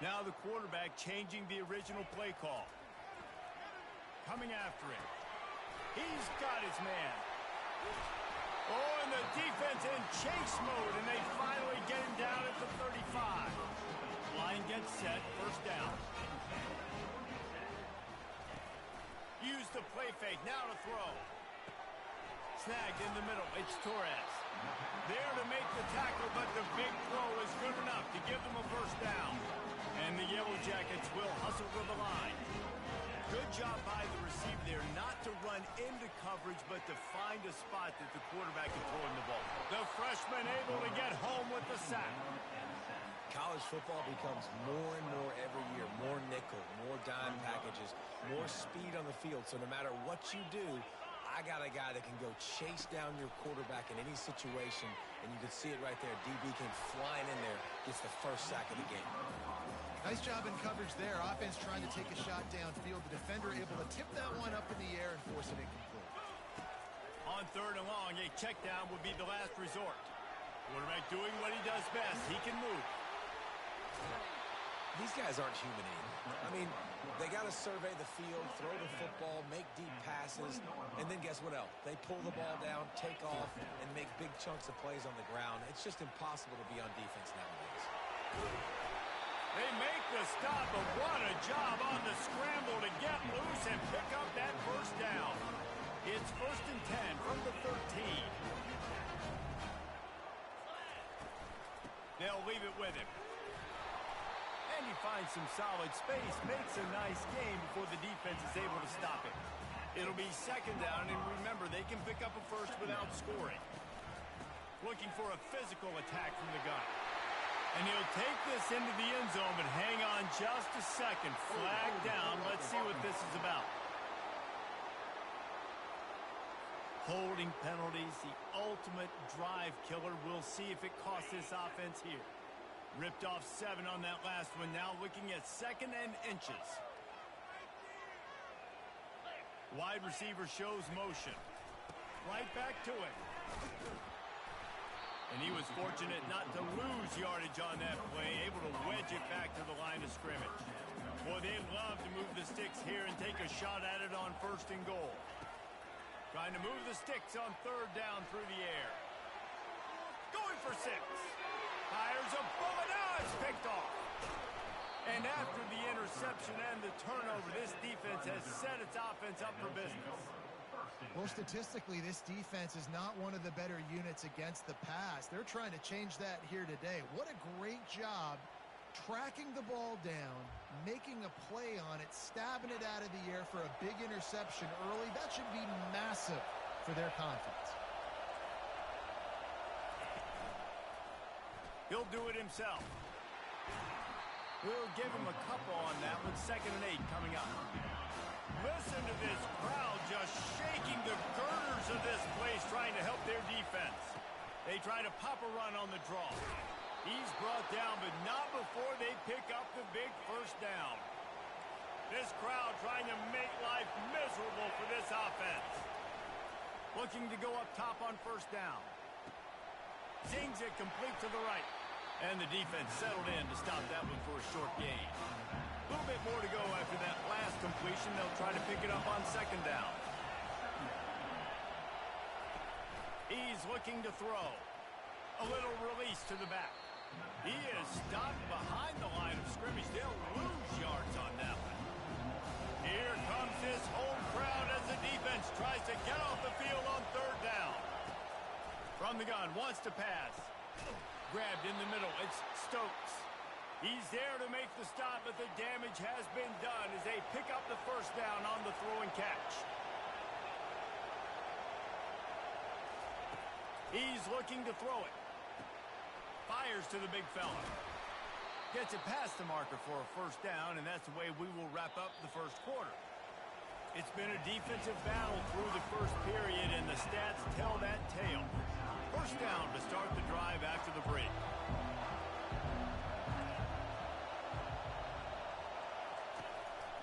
Now the quarterback changing the original play call. Coming after it. He's got his man. Oh, and the defense in chase mode, and they finally get him down at the 35. Line gets set, first down. Use the play fake, now to throw. Snagged in the middle, it's Torres. There to make the tackle, but the big throw is good enough to give them a first down. And the Yellow Jackets will hustle to the line. Good job by the receiver there, not to run into coverage, but to find a spot that the quarterback can throw in the ball. The freshman able to get home with the sack. College football becomes more and more every year, more nickel, more dime packages, more speed on the field. So no matter what you do, I got a guy that can go chase down your quarterback in any situation, and you can see it right there. DB came flying in there, gets the first sack of the game. Nice job in coverage there. Offense trying to take a shot downfield. The defender able to tip that one up in the air and force it incomplete. On third and long, a check down would be the last resort. Quarterback doing what he does best. He can move. These guys aren't human anymore. I mean, they got to survey the field, throw the football, make deep passes, and then guess what else? They pull the ball down, take off, and make big chunks of plays on the ground. It's just impossible to be on defense nowadays. They make the stop, but what a job on the scramble to get loose and pick up that first down. It's 1st and 10 from the 13. They'll leave it with him. And he finds some solid space, makes a nice game before the defense is able to stop it. It'll be second down, and remember, they can pick up a first without scoring. Looking for a physical attack from the gun. And he'll take this into the end zone, but hang on just a second. Flag down. Let's see what this is about. Holding penalties, the ultimate drive killer. We'll see if it costs this offense here. Ripped off 7 on that last one. Now looking at 2nd and inches. Wide receiver shows motion. Right back to it. And he was fortunate not to lose yardage on that play, able to wedge it back to the line of scrimmage. Boy, they'd love to move the sticks here and take a shot at it on 1st and goal. Trying to move the sticks on 3rd down through the air. Going for 6. Fires a bullet. Now it's picked off. And after the interception and the turnover, this defense has set its offense up for business. Well, statistically, this defense is not one of the better units against the pass. They're trying to change that here today. What a great job tracking the ball down, making a play on it, stabbing it out of the air for a big interception early. That should be massive for their confidence. He'll do it himself. We'll give him a couple on that one. 2nd and 8 coming up. Listen to this crowd just shaking the girders of this place, trying to help their defense. They try to pop a run on the draw. He's brought down, but not before they pick up the big first down. This crowd trying to make life miserable for this offense. Looking to go up top on 1st down. Zings it complete to the right. And the defense settled in to stop that one for a short gain. A little bit more to go after that last completion. They'll try to pick it up on 2nd down. He's looking to throw. A little release to the back. He is stopped behind the line of scrimmage. They'll lose yards on that one. Here comes this home crowd as the defense tries to get off the field on 3rd down. From the gun, wants to pass. Grabbed in the middle, it's Stokes. He's there to make the stop, but the damage has been done as they pick up the first down on the throw and catch. He's looking to throw it. Fires to the big fella. Gets it past the marker for a first down, and that's the way we will wrap up the first quarter. It's been a defensive battle through the first period, and the stats tell that tale. First down to start the drive after the break.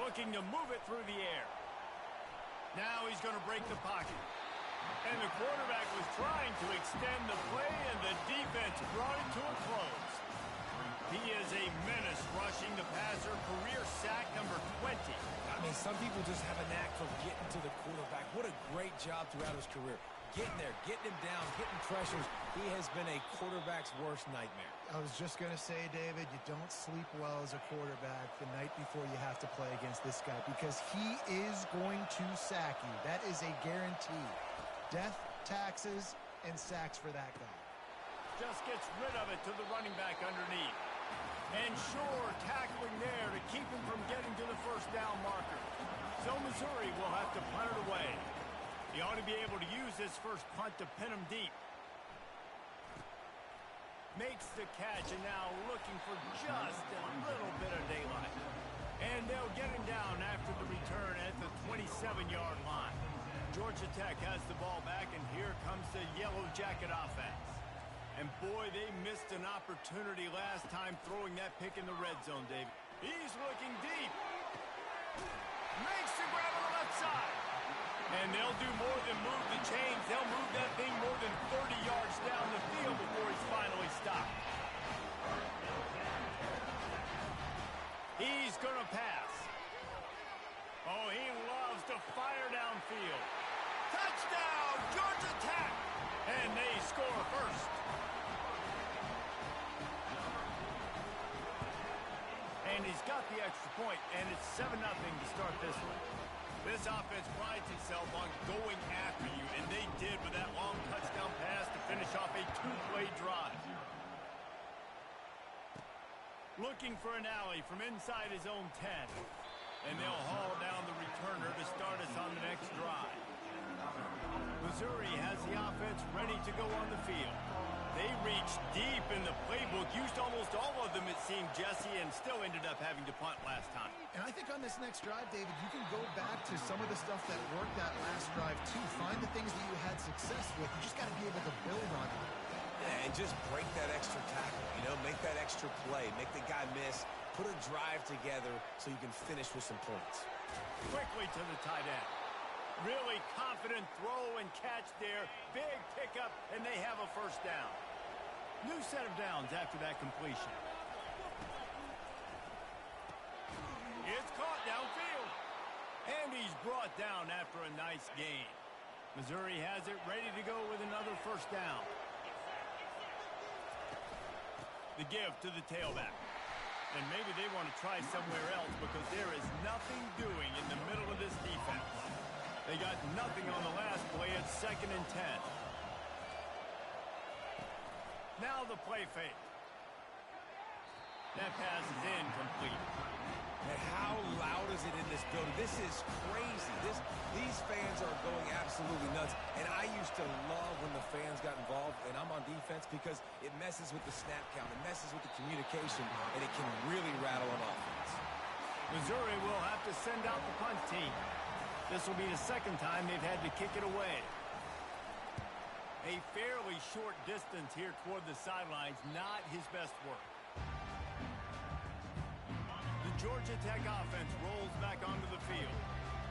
Looking to move it through the air. Now he's going to break the pocket. And the quarterback was trying to extend the play, and the defense brought it to a close. He is a menace rushing the passer, career sack number 20. I mean, some people just have a knack for getting to the quarterback. What a great job throughout his career. Getting there, getting him down, hitting pressures. He has been a quarterback's worst nightmare. I was just going to say, David, you don't sleep well as a quarterback the night before you have to play against this guy because he is going to sack you. That is a guarantee. Death, taxes, and sacks for that guy. Just gets rid of it to the running back underneath. And sure, tackling there to keep him from getting to the first down marker. So Missouri will have to punt it away. He ought to be able to use this first punt to pin him deep. Makes the catch and now looking for just a little bit of daylight. And they'll get him down after the return at the 27-yard line. Georgia Tech has the ball back, and here comes the Yellow Jacket offense. And boy, they missed an opportunity last time throwing that pick in the red zone, David. He's looking deep. Makes the grab on the left side. And they'll do more than move the chains. They'll move that thing more than 30 yards down the field before he's finally stopped. He's going to pass. Oh, he loves to fire downfield. Touchdown, Georgia Tech! And they score first. And he's got the extra point, and it's 7-0 to start this one. This offense prides itself on going after you, and they did with that long touchdown pass to finish off a two-play drive. Looking for an alley from inside his own 10. And they'll haul down the returner to start us on the next drive. Missouri has the offense ready to go on the field. They reached deep in the playbook, used almost all of them, it seemed, Jesse, and still ended up having to punt last time. And I think on this next drive, David, you can go back to some of the stuff that worked that last drive, too. Find the things that you had success with. You just got to be able to build on it. Yeah, and just break that extra tackle, make that extra play, make the guy miss, put a drive together so you can finish with some points. Quickly to the tight end. Really confident throw and catch there. Big pickup, and they have a first down. New set of downs after that completion. It's caught downfield. And he's brought down after a nice gain. Missouri has it ready to go with another first down. The give to the tailback. And maybe they want to try somewhere else because there is nothing doing in the middle of this defense. They got nothing on the last play. It's 2nd and 10. Now the play fake. That pass is incomplete. And how loud is it in this building? This is crazy. These fans are going absolutely nuts. And I used to love when the fans got involved, and I'm on defense because it messes with the snap count. It messes with the communication, and it can really rattle an offense. Missouri will have to send out the punt team. This will be the second time they've had to kick it away. A fairly short distance here toward the sidelines, not his best work. The Georgia Tech offense rolls back onto the field.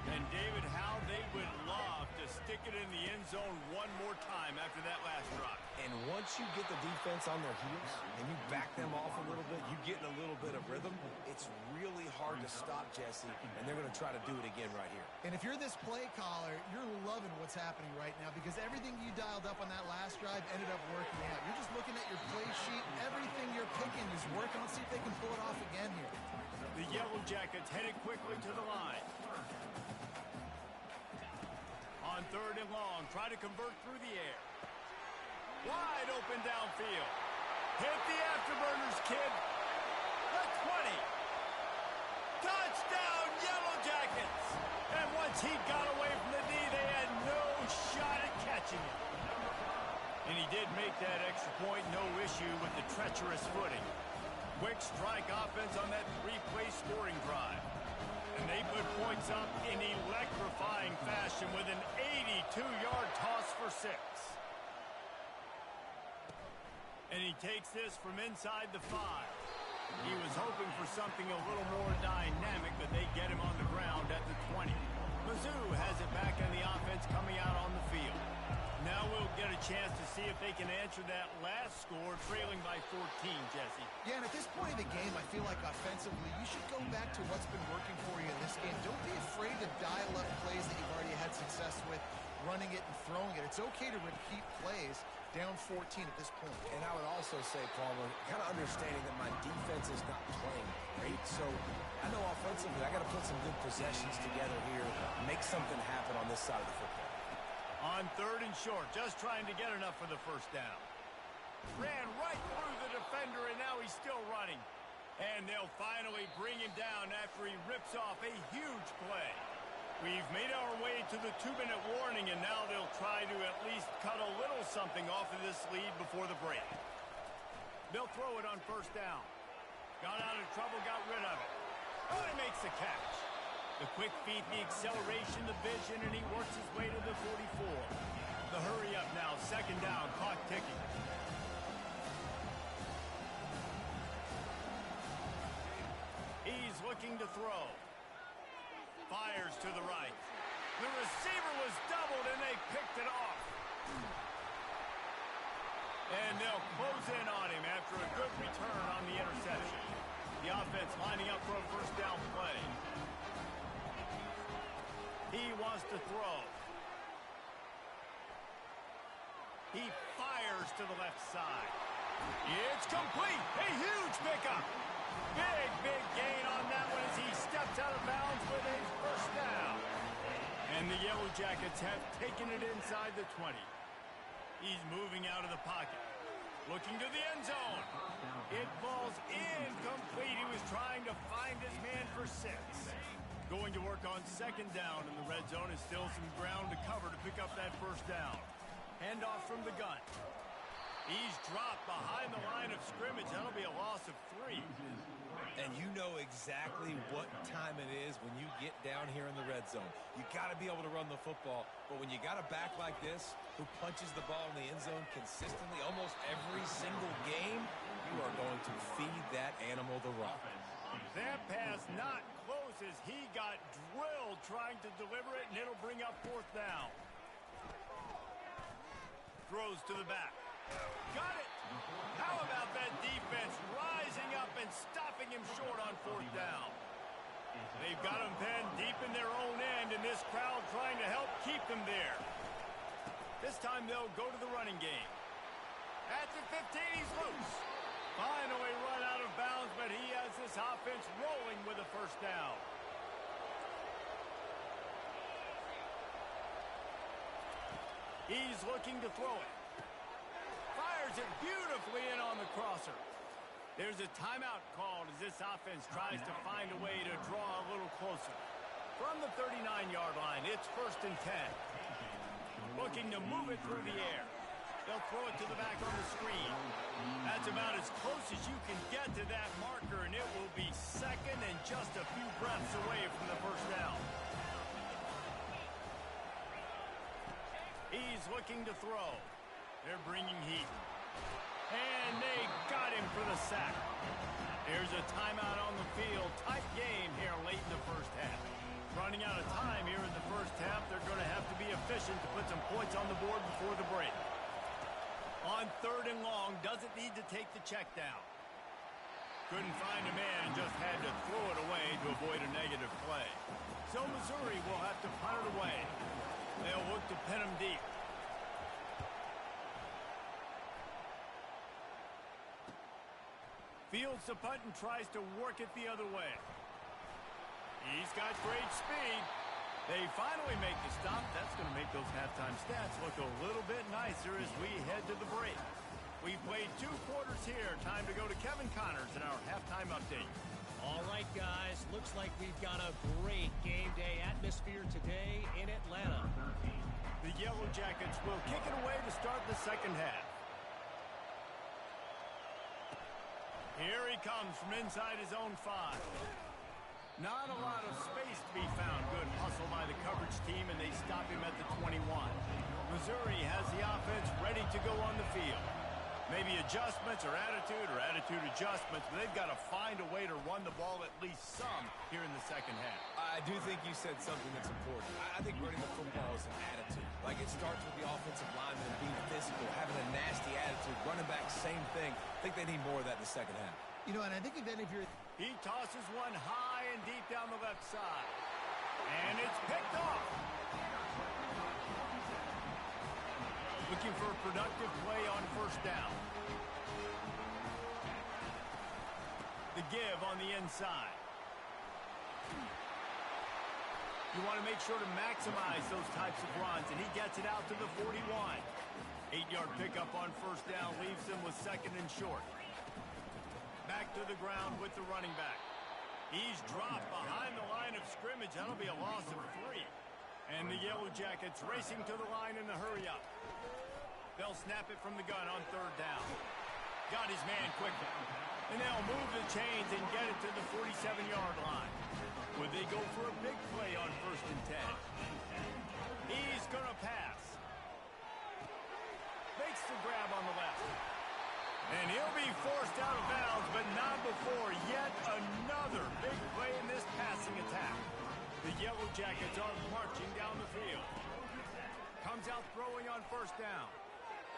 And David, how they would love to stick it in the end zone one more time after that last drive. And once you get the defense on their heels and you back them off a little bit, you get in a little bit of rhythm, it's really hard to stop, Jesse, and they're going to try to do it again right here. And if you're this play caller, you're loving what's happening right now because everything you dialed up on that last drive ended up working out. You're just looking at your play sheet. Everything you're picking is working. Let's see if they can pull it off again here. The Yellow Jackets headed quickly to the line. On 3rd and long, try to convert through the air. Wide open downfield. Hit the afterburners, kid. The 20. Touchdown, Yellow Jackets. And once he got away from the knee, they had no shot at catching him. And he did make that extra point, no issue with the treacherous footing. Quick strike offense on that 3-play scoring drive. And they put points up in electrifying fashion with an 82-yard toss for 6. And he takes this from inside the 5. He was hoping for something a little more dynamic, but they get him on the ground at the 20. Mizzou has it back in the offense coming out on the field. Now we'll get a chance to see if they can answer that last score, trailing by 14, Jesse. Yeah, and at this point in the game, I feel like offensively, you should go back to what's been working for you in this game. Don't be afraid to dial up plays that you've already had success with, running it and throwing it. It's okay to repeat plays down 14 at this point. And I would also say, Palmer, kind of understanding that my defense is not playing great. So I know offensively I got to put some good possessions together here, make something happen on this side of the football. On 3rd and short, just trying to get enough for the first down. Ran right through the defender, and now he's still running. And they'll finally bring him down after he rips off a huge play. We've made our way to the 2-minute warning, and now they'll try to at least cut a little something off of this lead before the break. They'll throw it on 1st down. Got out of trouble, got rid of it. Oh, he makes the catch. The quick feet, the acceleration, the vision, and he works his way to the 44. The hurry up now, 2nd down, clock ticking. He's looking to throw. Fires to the right. The receiver was doubled, and they picked it off. And they'll close in on him after a good return on the interception. The offense lining up for a 1st down play. He wants to throw. He fires to the left side. It's complete. A huge pickup. Big gain on that one as he steps out of bounds with a 1st down. And the Yellow Jackets have taken it inside the 20. He's moving out of the pocket. Looking to the end zone. It falls incomplete. He was trying to find his man for 6. Going to work on 2nd down in the red zone is still some ground to cover to pick up that 1st down. Handoff from the gun. He's dropped behind the line of scrimmage. That'll be a loss of 3. And you know exactly what time it is when you get down here in the red zone. You got to be able to run the football, but when you got a back like this who punches the ball in the end zone consistently almost every single game, you are going to feed that animal the rock. That pass not close as he got drilled trying to deliver it, and it'll bring up 4th down. Throws to the back. Got it. How about that defense rising up and stopping him short on 4th down? They've got him pinned deep in their own end, and this crowd trying to help keep them there. This time they'll go to the running game. At the 15, he's loose. Finally run out of bounds, but he has this offense rolling with a 1st down. He's looking to throw it. Fires it beautifully in on the crosser. There's a timeout called as this offense tries to find a way to draw a little closer. From the 39-yard line, it's 1st and 10. Looking to move it through the air. They'll throw it to the back on the screen. That's about as close as you can get to that marker, and it will be 2nd and just a few breaths away from the 1st down. He's looking to throw. They're bringing heat. And they got him for the sack. There's a timeout on the field. Tight game here late in the 1st half. Running out of time here in the 1st half. They're going to have to be efficient to put some points on the board before the break. On 3rd and long, doesn't need to take the check down. Couldn't find a man and just had to throw it away to avoid a negative play. So Missouri will have to punt it away. They'll look to pin him deep. Fields the punt and tries to work it the other way. He's got great speed. They finally make the stop. That's going to make those halftime stats look a little bit nicer as we head to the break. We've played 2 quarters here. Time to go to Kevin Connors in our halftime update. All right, guys. Looks like we've got a great game day atmosphere today in Atlanta. The Yellow Jackets will kick it away to start the 2nd half. Here he comes from inside his own 5. Not a lot of space to be found. Good hustle by the coverage team, and they stop him at the 21. Missouri has the offense ready to go on the field. Maybe adjustments or attitude adjustments, but they've got to find a way to run the ball at least some here in the second half. I do think you said something that's important. I think running the football is an attitude. Like, it starts with the offensive lineman being physical, having a nasty attitude. Running back, same thing. I think they need more of that in the second half. You know, and I think then if you're... He tosses one high and deep down the left side. And it's picked off. Looking for a productive play on first down. The give on the inside. You want to make sure to maximize those types of runs, and he gets it out to the 41. 8-yard pickup on first down leaves him with second and short. Back to the ground with the running back. He's dropped behind the line of scrimmage. That'll be a loss of 3. And the Yellow Jackets racing to the line in the hurry-up. They'll snap it from the gun on third down. Got his man quickly. And they'll move the chains and get it to the 47-yard line. Would they go for a big play on first and 10? He's going to pass. Makes the grab on the left. And he'll be forced out of bounds, but not before yet another big play in this passing attack. The Yellow Jackets are marching down the field. Comes out throwing on first down.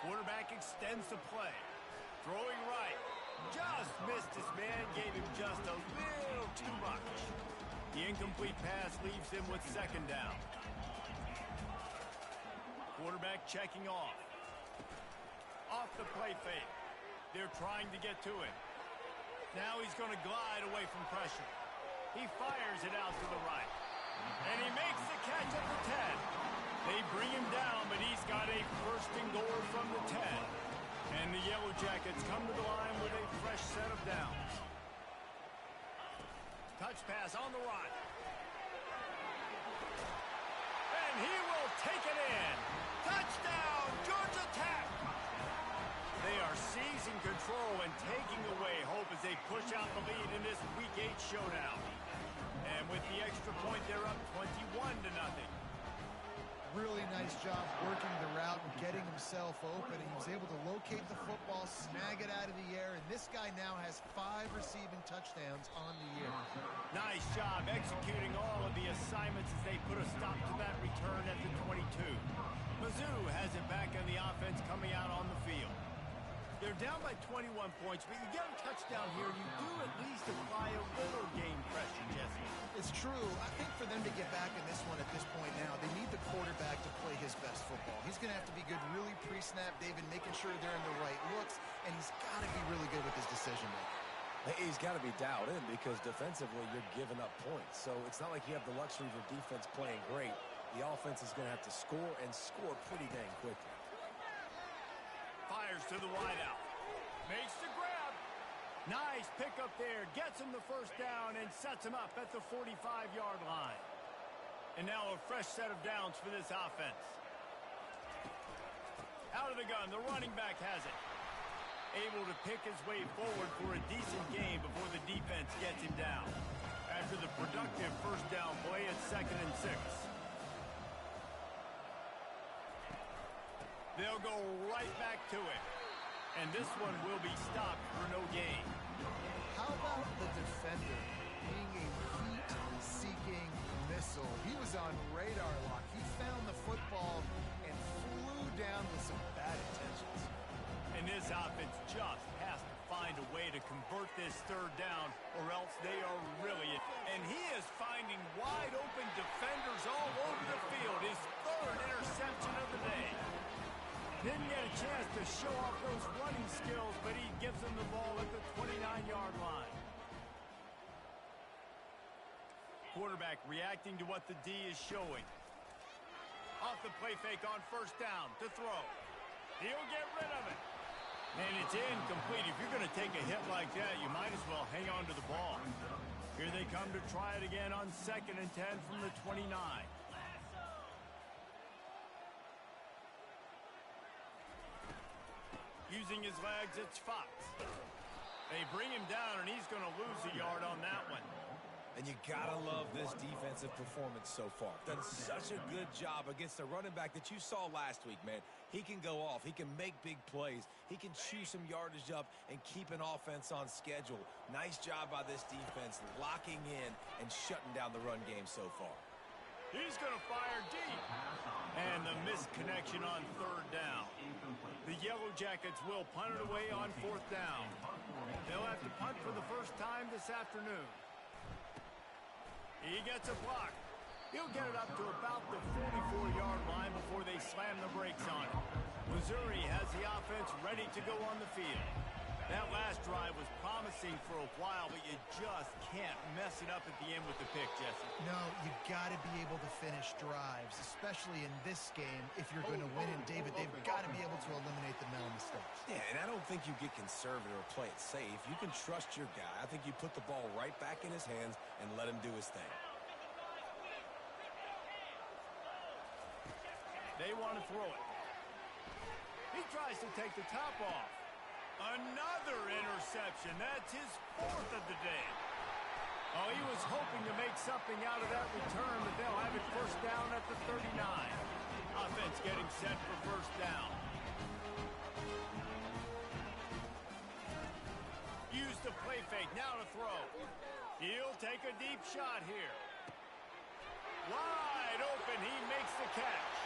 Quarterback extends the play. Throwing right. Just missed his man. Gave him just a little too much. The incomplete pass leaves him with second down. Quarterback checking off. Off the play fake. They're trying to get to him. Now he's going to glide away from pressure. He fires it out to the right. And he makes the catch at the 10. They bring him down, but he's got a first and goal from the 10. And the Yellow Jackets come to the line with a fresh set of downs. Touch pass on the right. And he will take it in. Touchdown, Georgia Tech! They are seizing control and taking away hope as they push out the lead in this Week 8 showdown. And with the extra point, they're up 21-0. Really nice job working the route and getting himself open. He was able to locate the football, snag it out of the air, and this guy now has 5 receiving touchdowns on the year. Nice job executing all of the assignments as they put a stop to that return at the 22. Mizzou has it back on the offense coming out on the field. They're down by 21 points, but you get a touchdown here, you do at least apply a little game pressure, Jesse. It's true. I think for them to get back in this one at this point now, they need the quarterback to play his best football. He's going to have to be good really pre-snap, David, making sure they're in the right looks, and he's got to be really good with his decision-making. He's got to be dialed in because defensively you're giving up points. So it's not like you have the luxury of your defense playing great. The offense is going to have to score and score pretty dang quickly. Fires to the wideout. Makes the grab. Nice pickup there. Gets him the first down and sets him up at the 45-yard line. And now a fresh set of downs for this offense. Out of the gun, the running back has it. Able to pick his way forward for a decent game before the defense gets him down. After the productive first down play, it's 2nd and 6. They'll go right back to it. And this one will be stopped for no gain. How about the defender being a heat-seeking missile? He was on radar lock. He found the football and flew down with some bad intentions. And this offense just has to find a way to convert this third down, or else they are really... And he is finding wide-open defenders all over the field. His 3rd interception of the day. Didn't get a chance to show off those running skills, but he gives them the ball at the 29-yard line. Quarterback reacting to what the D is showing. Off the play fake on first down to throw. He'll get rid of it. And it's incomplete. If you're going to take a hit like that, you might as well hang on to the ball. Here they come to try it again on 2nd and 10 from the 29. Using his legs, it's Fox. They bring him down, and he's going to lose a yard on that one. And you gotta love this defensive performance so far. Done such a good job against the running back that you saw last week, man. He can go off. He can make big plays. He can chew some yardage up and keep an offense on schedule. Nice job by this defense locking in and shutting down the run game so far. He's going to fire deep. And the missed connection on third down. The Yellow Jackets will punt it away on fourth down. They'll have to punt for the first time this afternoon. He gets a block. He'll get it up to about the 44-yard line before they slam the brakes on it. Missouri has the offense ready to go on the field. That last drive was promising for a while, but you just can't mess it up at the end with the pick, Jesse. No, you got to be able to finish drives, especially in this game. If you're going to win in David, they've got to be able to eliminate the mental mistakes. Yeah, and I don't think you get conservative or play it safe. You can trust your guy. I think you put the ball right back in his hands and let him do his thing. They want to throw it. He tries to take the top off. Another interception. That's his fourth of the day. Oh, he was hoping to make something out of that return, but they'll have it first down at the 39. Offense getting set for first down. Use the play fake. Now to throw. He'll take a deep shot here. Wide open. He makes the catch.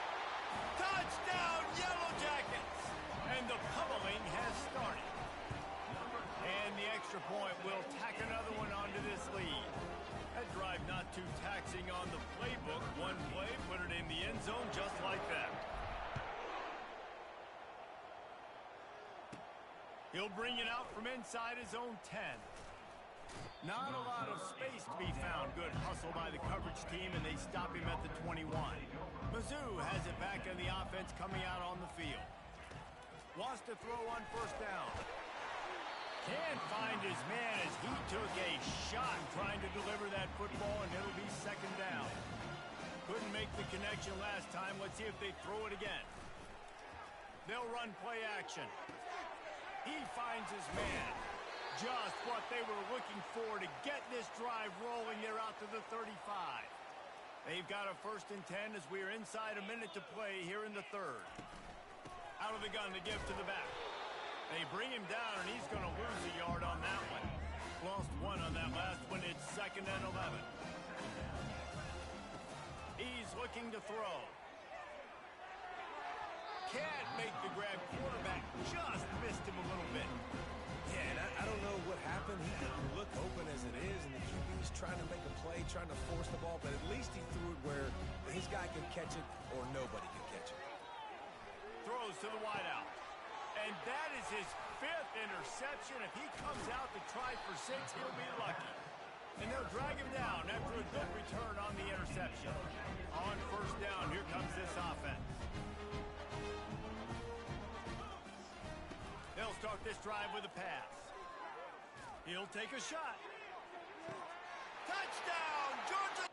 Touchdown, Yellow Jackets! And the pummeling has started. And the extra point will tack another one onto this lead. That drive not too taxing on the playbook. One play, put it in the end zone just like that. He'll bring it out from inside his own 10. Not a lot of space to be found. Good hustle by the coverage team, and they stop him at the 21. Mizzou has it back in the offense coming out on the field. Wants to throw on first down. Can't find his man as he took a shot trying to deliver that football, and it'll be second down. Couldn't make the connection last time. Let's see if they throw it again. They'll run play action. He finds his man. Just what they were looking for to get this drive rolling. They're out to the 35. They've got a 1st and 10 as we're inside a minute to play here in the third. Out of the gun to give to the back. They bring him down, and he's going to lose a yard on that one. Lost one on that last one. It's 2nd and 11. He's looking to throw. Can't make the grab. Quarterback just missed him a little bit. Yeah, and I don't know what happened. He didn't look open as it is, and the QB's trying to make a play, trying to force the ball, but at least he threw it where his guy could catch it or nobody could catch it. Throws to the wideout. And that is his 5th interception. If he comes out to try for 6, he'll be lucky. And they'll drag him down after a good return on the interception. On first down, here comes this offense. They'll start this drive with a pass. He'll take a shot. Touchdown, Georgia!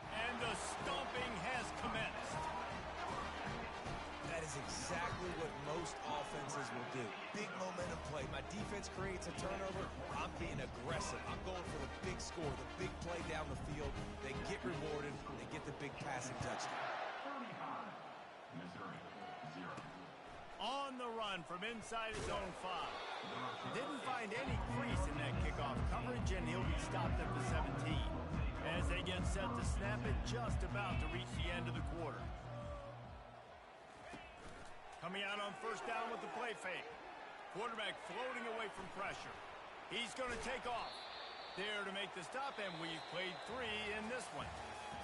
And the stomping has commenced. That is exactly what most offenses will do. Big momentum play. My defense creates a turnover. I'm being aggressive. I'm going for the big score, the big play down the field. They get rewarded. They get the big passing touchdown. On the run from inside his own 5. Didn't find any crease in that kickoff coverage, and he'll be stopped at the 17. As they get set to snap it, just about to reach the end of the quarter. Coming out on first down with the play fake. Quarterback floating away from pressure. He's going to take off. There to make the stop, and we've played 3 in this one.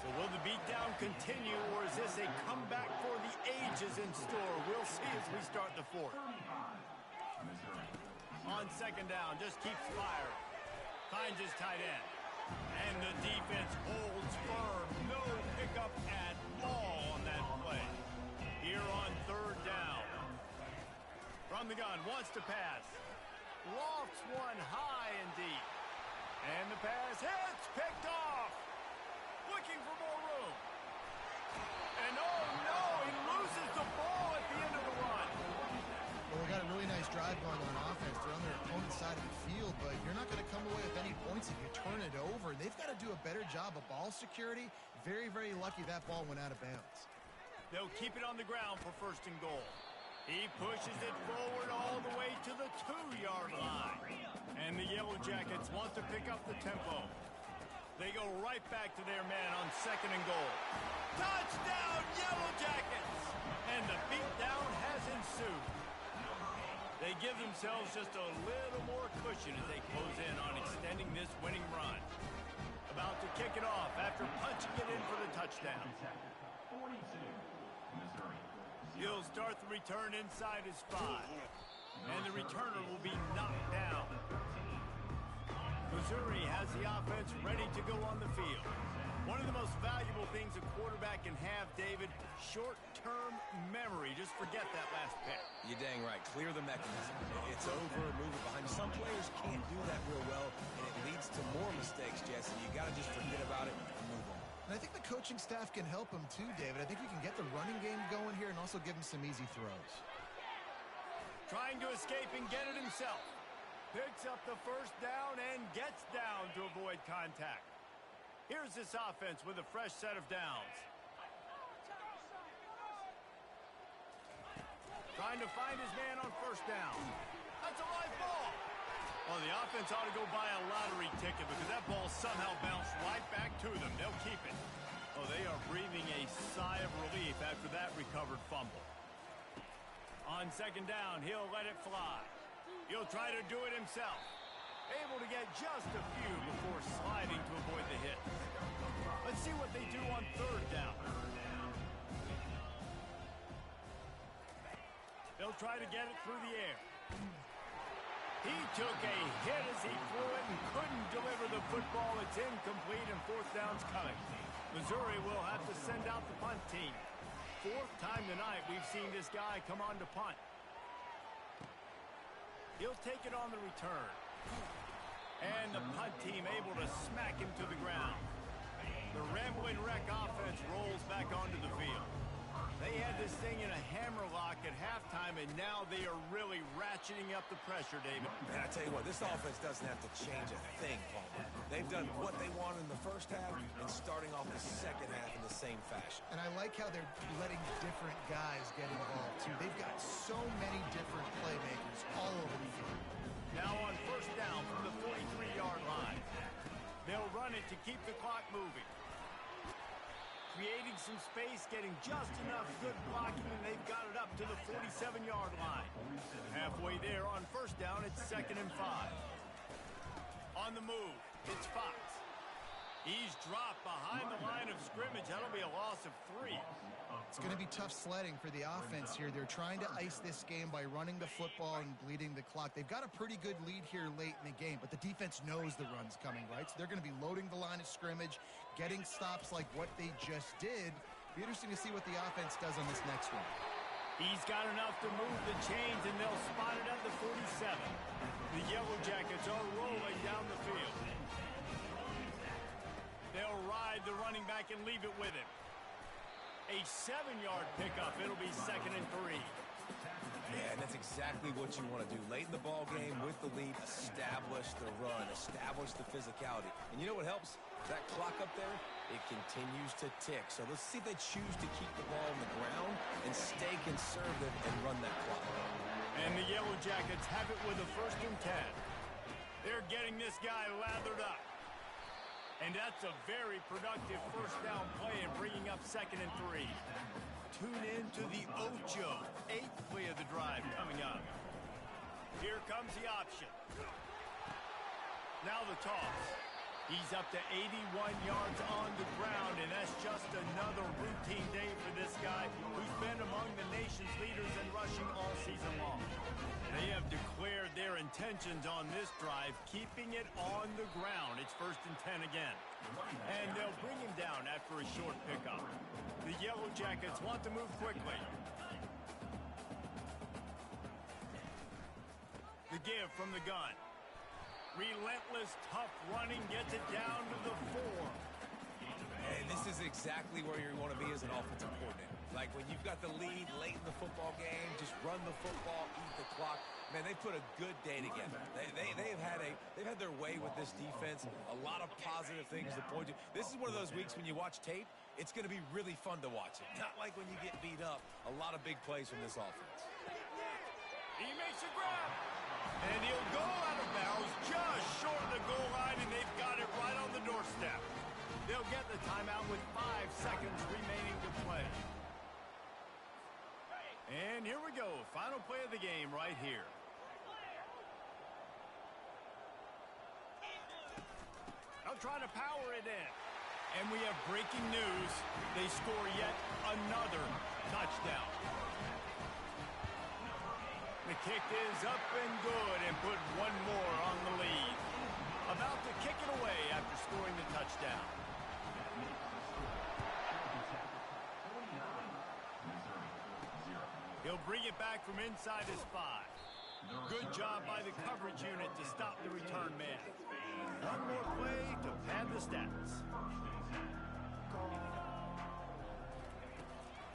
So will the beatdown continue, or is this a comeback for the ages in store? We'll see as we start the 4th. On second down, just keeps firing. Finds his tight end. And the defense holds firm. No pickup at all on that play. Here on third down. From the gun, wants to pass. Lofts one high and deep. And the pass hits, picked off. Looking for more room. do a better job of ball security. Very, very lucky that ball went out of bounds. They'll keep it on the ground for 1st and goal. He pushes it forward all the way to the 2-yard line. And the Yellow Jackets want to pick up the tempo. They go right back to their man on 2nd and goal. Touchdown, Yellow Jackets! And the beatdown has ensued. They give themselves just a little more cushion as they close in on extending this winning run. About to kick it off after punching it in for the touchdown. He'll start the return inside his 5. And the returner will be knocked down. Missouri has the offense ready to go on the field. One of the most valuable things a quarterback can have, David, short-term memory. Just forget that last pick. You're dang right. Clear the mechanism. It's over, move it behind. Some players can't do that real well, and it leads to more mistakes, Jesse. You got to just forget about it and move on. And I think the coaching staff can help him too, David. I think you can get the running game going here and also give him some easy throws. Trying to escape and get it himself. Picks up the 1st down and gets down to avoid contact. Here's this offense with a fresh set of downs. Trying to find his man on 1st down. That's a live ball. Well, the offense ought to go buy a lottery ticket because that ball somehow bounced right back to them. They'll keep it. Oh, they are breathing a sigh of relief after that recovered fumble. On 2nd down, he'll let it fly. He'll try to do it himself. Able to get just a few before sliding to avoid the hit. Let's see what they do on 3rd down. They'll try to get it through the air. He took a hit as he threw it and couldn't deliver the football. It's incomplete and 4th down's coming. Missouri will have to send out the punt team. 4th time tonight we've seen this guy come on to punt. He'll take it on the return. And the punt team able to smack him to the ground. The Rambling Wreck offense rolls back onto the field. They had this thing in a hammerlock at halftime, and now they are really ratcheting up the pressure, David. And I tell you what, this offense doesn't have to change a thing, Palmer. They've done what they wanted in the 1st half and starting off the 2nd half in the same fashion. And I like how they're letting different guys get involved, too. They've got so many different playmakers all over the field. Now on 1st down from the 43-yard line. They'll run it to keep the clock moving. Creating some space, getting just enough good blocking, and they've got it up to the 47-yard line. Halfway there on 1st down, it's 2nd and 5. On the move, it's Fox. He's dropped behind the line of scrimmage. That'll be a loss of 3. It's going to be tough sledding for the offense here. They're trying to ice this game by running the football and bleeding the clock. They've got a pretty good lead here late in the game, but the defense knows the run's coming, right? So they're going to be loading the line of scrimmage, getting stops like what they just did. Be interesting to see what the offense does on this next one. He's got enough to move the chains, and they'll spot it at the 47. The Yellow Jackets are rolling down the field. They'll ride the running back and leave it with him. A 7-yard pickup. It'll be 2nd and 3. Yeah, and that's exactly what you want to do. Late in the ball game with the lead, establish the run, establish the physicality. And you know what helps? That clock up there, it continues to tick. So let's see if they choose to keep the ball on the ground and stay conservative and run that clock. And the Yellow Jackets have it with a 1st and 10. They're getting this guy lathered up. And that's a very productive 1st down play and bringing up 2nd and 3. Tune in to the Ocho, 8th play of the drive coming up. Here comes the option. Now the toss. He's up to 81 yards on the ground, and that's just another routine day for this guy who's been among the nation's leaders in rushing all season long. They have declared their intentions on this drive, keeping it on the ground. It's 1st and 10 again. And they'll bring him down after a short pickup. The Yellow Jackets want to move quickly. The give from the gun. Relentless, tough running gets it down to the 4. And this is exactly where you want to be as an offensive coordinator. Like when you've got the lead late in the football game, just run the football, eat the clock, Man, they put a good day together. They've had their way with this defense. A lot of positive things to point to. This is one of those weeks when you watch tape, it's going to be really fun to watch it. Not like when you get beat up. A lot of big plays from this offense. He makes a grab. And he'll go out of bounds just short of the goal line, and they've got it right on the doorstep. They'll get the timeout with 5 seconds remaining to play. And here we go. Final play of the game right here. They'll try to power it in. And we have breaking news. They score yet another touchdown. The kick is up and good and put one more on the lead. About to kick it away after scoring the touchdown. He'll bring it back from inside his 5. Good job by the coverage unit to stop the return man. One more play to pad the stats.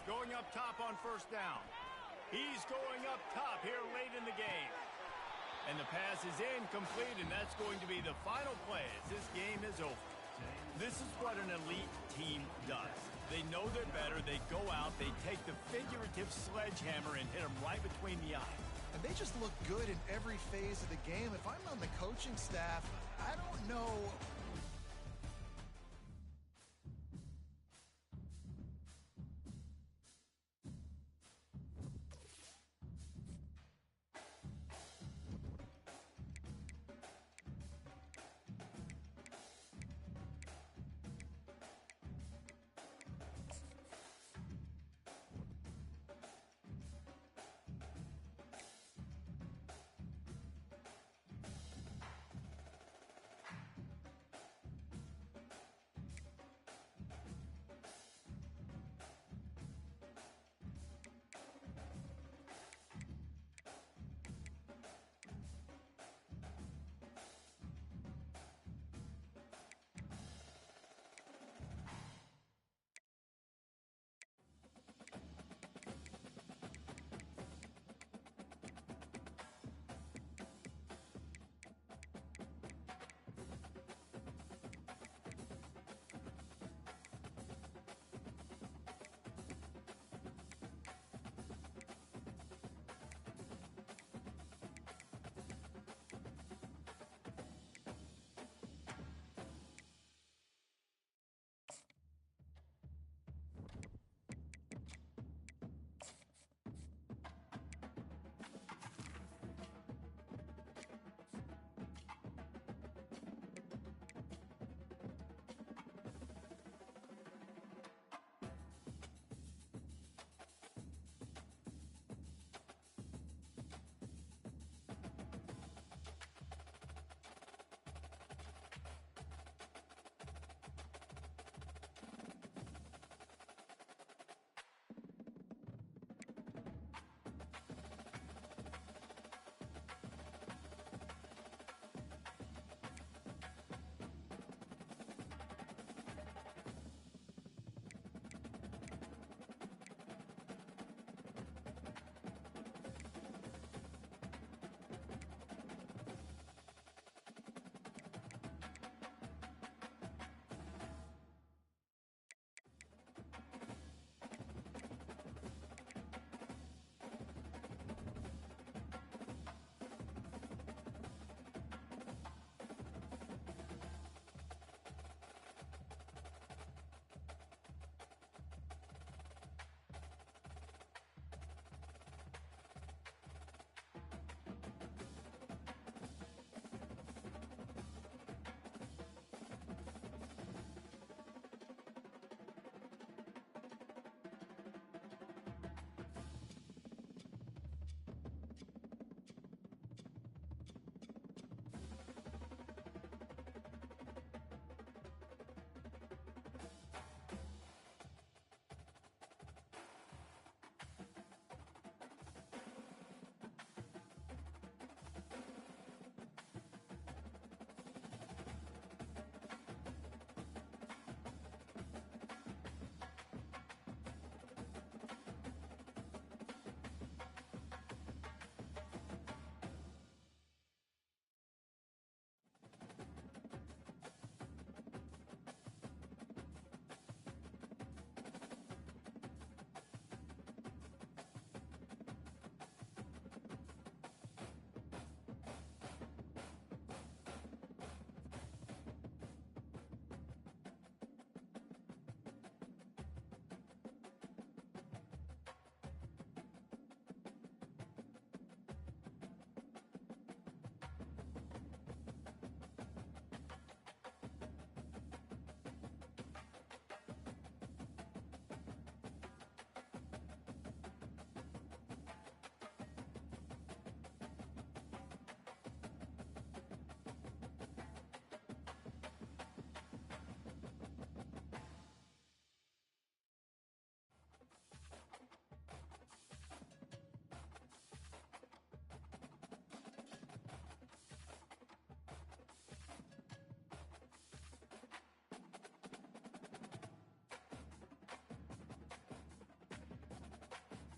Going up top on first down. He's going up top here late in the game. And the pass is incomplete, and that's going to be the final play as this game is over. This is what an elite team does. They know they're better. They go out. They take the figurative sledgehammer and hit them right between the eyes. And they just look good in every phase of the game. If I'm on the coaching staff, I don't know